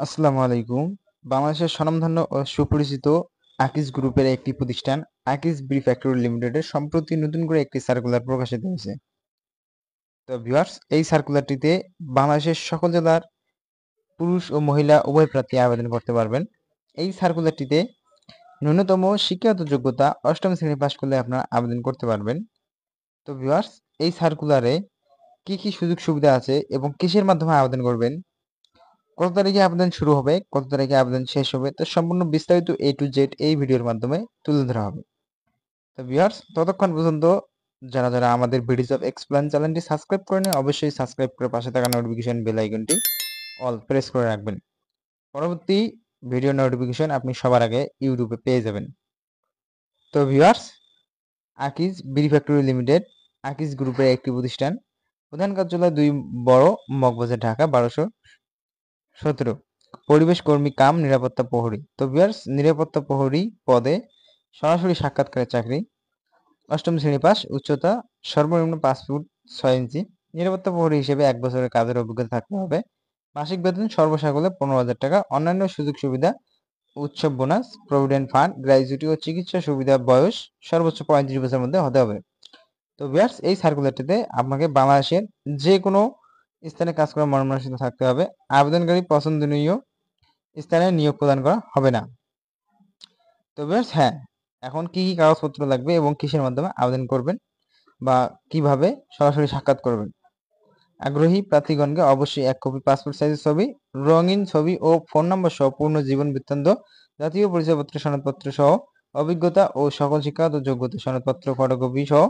আসসালামু আলাইকুম। বাংলাদেশের স্বনামধন্য ও সুপরিচিত আকিজ গ্রুপের একটি প্রতিষ্ঠান আকিজ ব্রি ফ্যাক্টরি লিমিটেডের সম্প্রতি নতুন করে একটি সার্কুলার প্রকাশিত হয়েছে। তো ভিউয়ার্স, এই সার্কুলারটিতে বাংলাদেশের সকল জেলার পুরুষ ও মহিলা উভয় প্রার্থী আবেদন করতে পারবেন। এই সার্কুলারটিতে ন্যূনতম শিক্ষাগত যোগ্যতা ৮ম শ্রেণী পাশ করলে আপনারা আবেদন করতে পারবেন। তো ভিউয়ার্স, এই সার্কুলারে কি কি সুযোগ সুবিধা আছে এবং কিসের মাধ্যমে আবেদন করবেন, কত তারিখে আবেদন শুরু হবে, কত তারিখে আবেদন শেষ হবে, তো সম্পূর্ণ বিস্তারিত A to Z এই ভিডিওর মাধ্যমে তুলে ধরা হবে। তো ভিউয়ার্স, ততক্ষণ পর্যন্ত যারা আমাদের ভিডিওস অফ এক্সপ্লেন চ্যানেলটি সাবস্ক্রাইব করেন, অবশ্যই সাবস্ক্রাইব করে পাশে থাকা নোটিফিকেশন বেল আইকনটি অল প্রেস করে রাখবেন। পরবর্তী ভিডিও নোটিফিকেশন আপনি সবার আগে ইউটিউবে পেয়ে যাবেন। তো ভিউয়ার্স, আকিজ বিড়ি ফ্যাক্টরি লিমিটেড আকিজ গ্রুপের একটি প্রতিষ্ঠান। প্রধান কার্যালয় ২ বড় মগবাজার, ঢাকা ১২১৭। পরিবেশ কর্মী কাম নিরাপত্তা প্রহরী। তো ভিউয়ার্স, নিরাপত্তা প্রহরী পদে সরাসরি সাক্ষাৎকারের চাকরি। ৮ম শ্রেণী পাস, উচ্চতা সর্বনিম্ন ৫ ফুট ৬ ইঞ্চি। নিরাপত্তা প্রহরী হিসেবে ১ বছরের কাজের অভিজ্ঞতা থাকতে হবে। মাসিক বেতন সর্বসাকুল্যে ১৫,০০০ টাকা। অন্যান্য সুযোগ সুবিধা: উৎসব বোনাস, প্রভিডেন্ট ফান্ড, গ্র্যাচুইটি ও চিকিৎসা সুবিধা। বয়স সর্বোচ্চ ৩৫ বছরের মধ্যে হতে হবে। তো ভিউয়ার্স, এই সার্কুলারটিতে আপনাকে বাংলাদেশের যে কোনো স্থানে কাজ করার মন মানসিকতা থাকতে হবে। আবেদনকারী পছন্দনীয় স্থানে নিয়োগ প্রদান করা হবে না। তো ভিউয়ার্স, হ্যাঁ, এখন কি কি কাগজপত্র লাগবে এবং কিসের মাধ্যমে আবেদন করবেন বা কিভাবে সরাসরি সাক্ষাৎ করবেন, আগ্রহী প্রার্থীগণকে অবশ্যই ১ কপি পাসপোর্ট সাইজের ছবি, রঙিন ছবি ও ফোন নম্বর সহ পূর্ণ জীবন বৃত্তান্ত, জাতীয় পরিচয়পত্র সনদপত্র সহ অভিজ্ঞতা ও সকল শিক্ষাগত যোগ্যতা সনদপত্র ফটোকপি সহ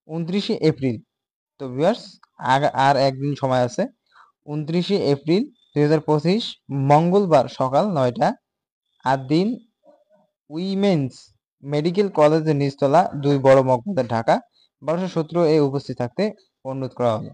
২৯শে এপ্রিল। তো ভিউয়ার্স, আর একদিন সময় আছে। ২৯শে এপ্রিল ২০২৫ মঙ্গলবার সকাল ৯টা। আর দিন উইমেন্স মেডিকেল কলেজের নিচতলা ২ বড় মগবাজার, ঢাকা ১২১৭ এ উপস্থিত থাকতে অনুরোধ করা হলো।